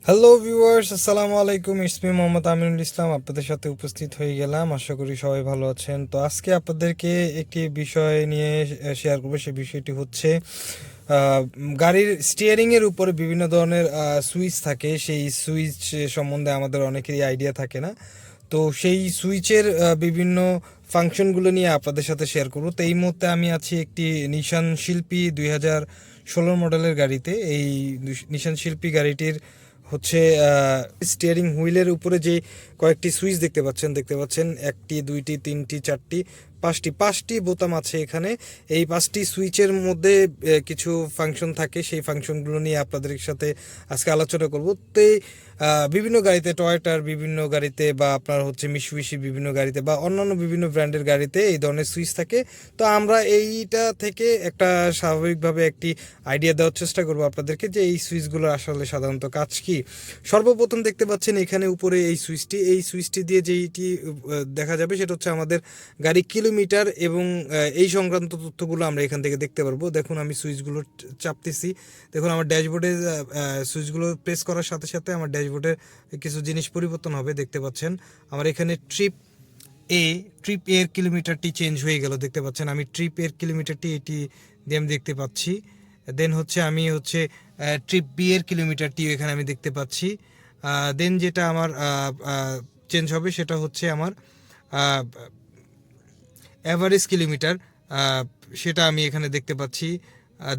Hello viewers, আসসালামু আলাইকুম। ইসমি মোহাম্মদ আমিনুল ইসলাম আপনাদের সাথে উপস্থিত হয়ে গেলাম। আশা করি সবাই ভালো আছেন। তো আজকে আপনাদেরকে একটি বিষয় নিয়ে শেয়ার করবো। সেই বিষয়টি হচ্ছে গাড়ির স্টিয়ারিংয়ের উপরে বিভিন্ন ধরনের সুইচ থাকে। সেই সুইচ সম্বন্ধে আমাদের অনেকেরই আইডিয়া থাকে না। তো সেই সুইচের বিভিন্ন ফাংশনগুলো নিয়ে আপনাদের সাথে শেয়ার করবো। তো এই মুহূর্তে আমি আছি একটি নিশান শিল্পী 2016 মডেলের গাড়িতে। এই নিশান শিল্পী গাড়িটির হচ্ছে স্টিয়ারিং হুইলের উপরে যে কয়েকটি সুইচ দেখতে পাচ্ছেন একটি, দুইটি, তিনটি, চারটি, পাঁচটি বোতাম আছে এখানে। এই পাঁচটি সুইচের মধ্যে কিছু ফাংশন থাকে। সেই ফাংশনগুলো নিয়ে আপনাদের সাথে আজকে আলোচনা করব। তো বিভিন্ন গাড়িতে, টয়োটার বিভিন্ন গাড়িতে, বা আপনার হচ্ছে মিশুবিশি বিভিন্ন গাড়িতে, বা অন্যান্য বিভিন্ন ব্র্যান্ডের গাড়িতে এই ধরনের সুইচ থাকে। তো আমরা এইটা থেকে একটা স্বাভাবিকভাবে একটি আইডিয়া দেওয়ার চেষ্টা করব আপনাদেরকে যে এই সুইচগুলোর আসলে সাধারণত কাজ কি। সর্বপ্রথম দেখতে পাচ্ছেন এখানে উপরে এই সুইচটি দিয়ে যেইটি দেখা যাবে সেটা হচ্ছে আমাদের গাড়ি কিলোমিটার এবং এই সংক্রান্ত তথ্যগুলো আমরা এখান থেকে দেখতে পারবো। দেখুন আমি সুইচগুলো চাপতেছি। দেখুন আমার ড্যাশবোর্ডে সুইচগুলো প্রেস করার সাথে সাথে আমার ড্যাশবোর্ডের কিছু জিনিস পরিবর্তন হবে। দেখতে পাচ্ছেন আমার এখানে ট্রিপ এর কিলোমিটারটি চেঞ্জ হয়ে গেল। দেখতে পাচ্ছেন আমি ট্রিপ এর কিলোমিটারটি এটি দিয়ে আমি দেখতে পাচ্ছি। দেন হচ্ছে আমি হচ্ছে ট্রিপ বি এর কিলোমিটারটি এখানে আমি দেখতে পাচ্ছি। দেন যেটা আমার চেঞ্জ হবে সেটা হচ্ছে আমার অ্যাভারেজ কিলোমিটার, সেটা আমি এখানে দেখতে পাচ্ছি।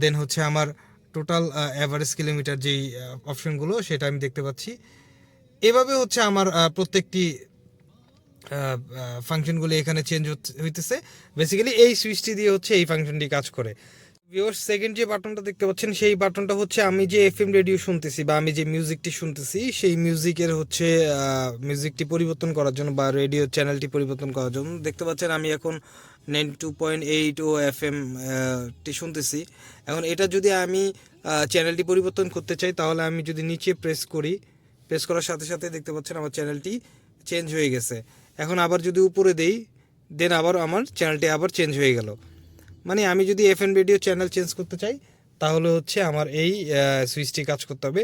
দেন হচ্ছে আমার টোটাল অ্যাভারেজ কিলোমিটার যেই অপশনগুলো সেটা আমি দেখতে পাচ্ছি। এভাবে হচ্ছে আমার প্রত্যেকটি ফাংশনগুলো এখানে চেঞ্জ হইতেছে। বেসিক্যালি এই সুইচটি দিয়ে হচ্ছে এই ফাংশনটি কাজ করে। ভিউয়ার্স, সেকেন্ড যে বাটনটা দেখতে পাচ্ছেন সেই বাটনটা হচ্ছে আমি যে এফএম রেডিও শুনতেছি বা আমি যে মিউজিকটি শুনতেছি সেই মিউজিকের হচ্ছে মিউজিকটি পরিবর্তন করার জন্য বা রেডিও চ্যানেলটি পরিবর্তন করার জন্য। দেখতে পাচ্ছেন আমি এখন 92.8 ও এফএম টি শুনতেছি। এখন এটা যদি আমি চ্যানেলটি পরিবর্তন করতে চাই তাহলে আমি যদি নিচে প্রেস করার সাথে সাথে দেখতে পাচ্ছেন আমার চ্যানেলটি চেঞ্জ হয়ে গেছে। এখন আবার যদি উপরে দেই দেন আবার আমার চ্যানেলটি আবার চেঞ্জ হয়ে গেল। মানে আমি যদি এফএম রেডিও চ্যানেল চেঞ্জ করতে চাই তাহলে হচ্ছে আমার এই সুইচটি কাজ করতে হবে।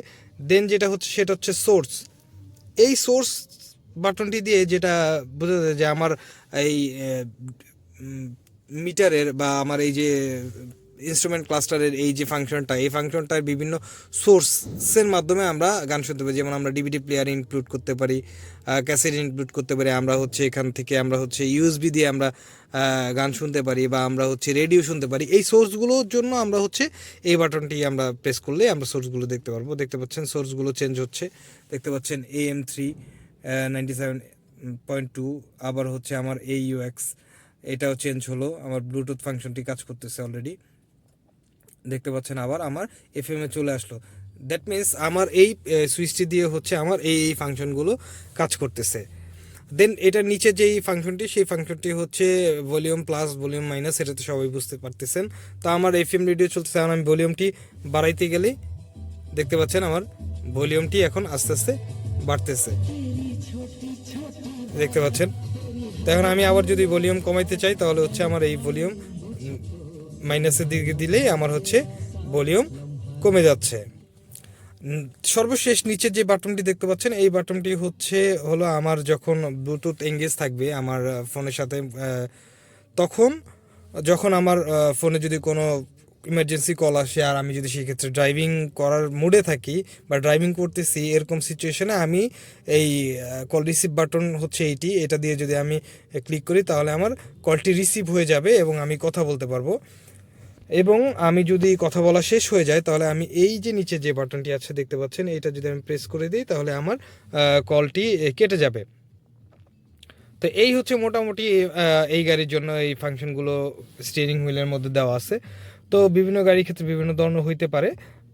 দেন যেটা হচ্ছে সেটা হচ্ছে সোর্স। এই সোর্স বাটনটি দিয়ে যেটা বোঝা যায় যে আমার এই মিটারের বা আমার এই যে ইনস্ট্রুমেন্ট ক্লাস্টারের এই যে ফাংশনটা, এই ফাংশনটার বিভিন্ন সোর্সের মাধ্যমে আমরা গান শুনতে পারি। যেমন আমরা ডিভিডি প্লেয়ার ইনক্লুড করতে পারি, ক্যাসেট ইনক্লুড করতে পারি, আমরা হচ্ছে এখান থেকে আমরা হচ্ছে ইউএসবি দিয়ে আমরা গান শুনতে পারি, বা আমরা হচ্ছে রেডিও শুনতে পারি। এই সোর্সগুলোর জন্য আমরা হচ্ছে এই বাটনটি আমরা প্রেস করলে আমরা সোর্সগুলো দেখতে পারবো। দেখতে পাচ্ছেন সোর্সগুলো চেঞ্জ হচ্ছে। দেখতে পাচ্ছেন AM3 97.2, আবার হচ্ছে আমার AUX এটাও চেঞ্জ হলো। আমার ব্লুটুথ ফাংশনটি কাজ করতেছে অলরেডি। দেখতে পাচ্ছেন আবার আমার এফএমে চলে আসলো। দ্যাট মিন্স আমার এই সুইচটি দিয়ে হচ্ছে আমার এই ফাংশনগুলো কাজ করতেছে। দেন এটার নিচে যেই ফাংশনটি সেই ফাংশনটি হচ্ছে ভলিউম প্লাস ভলিউম মাইনাস, এটা তো সবাই বুঝতে পারতেছেন। তো আমার এফএম রেডিও চলতেছে, এখন আমি ভলিউমটি বাড়াইতে গেলে দেখতে পাচ্ছেন আমার ভলিউমটি এখন আস্তে আস্তে বাড়তেছে। দেখতে পাচ্ছেন। তো এখন আমি আবার যদি ভলিউম কমাইতে চাই তাহলে হচ্ছে আমার এই ভলিউম মাইনাসের দিকে দিলেই আমার হচ্ছে ভলিউম কমে যাচ্ছে। সর্বশেষ নিচে যে বাটনটি দেখতে পাচ্ছেন এই বাটনটি হলো আমার যখন ব্লুটুথ এঙ্গেজ থাকবে আমার ফোনের সাথে, তখন যখন আমার ফোনে যদি কোনো ইমার্জেন্সি কল আসে আর আমি যদি সেই ক্ষেত্রে ড্রাইভিং করার মুডে থাকি বা ড্রাইভিং করতেছি, এরকম সিচুয়েশনে আমি এই কল রিসিভ বাটন হচ্ছে এটা দিয়ে যদি আমি ক্লিক করি তাহলে আমার কলটি রিসিভ হয়ে যাবে এবং আমি কথা বলতে পারবো। এবং আমি যদি কথা বলা শেষ হয়ে যায় তাহলে আমি এই যে নিচে যে বাটনটি আছে দেখতে পাচ্ছেন এটা যদি আমি প্রেস করে দিই তাহলে আমার কলটি কেটে যাবে। তো এই হচ্ছে মোটামুটি এই গাড়ির জন্য এই ফাংশনগুলো স্টিয়ারিং হুইলের মধ্যে দেওয়া আছে। তো বিভিন্ন গাড়ির ক্ষেত্রে বিভিন্ন ধরনের হইতে পারে।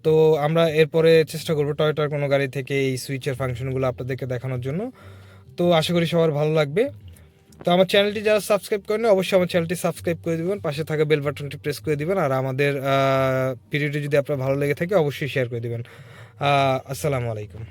তো আমরা এরপরে চেষ্টা করবো টয়োটার কোনো গাড়ি থেকে এই সুইচের ফাংশনগুলো আপনাদেরকে দেখানোর জন্য। তো আশা করি সবার ভালো লাগবে। তো আমার চ্যানেলটি যারা সাবস্ক্রাইব করেন অবশ্যই আমার চ্যানেলটি সাবস্ক্রাইব করে দেবেন, পাশে থাকা বেল বাটনটি প্রেস করে দিবেন, আর আমাদের ভিডিওটি যদি আপনার ভালো লেগে থাকে অবশ্যই শেয়ার করে দেবেন। আসসালামু আলাইকুম।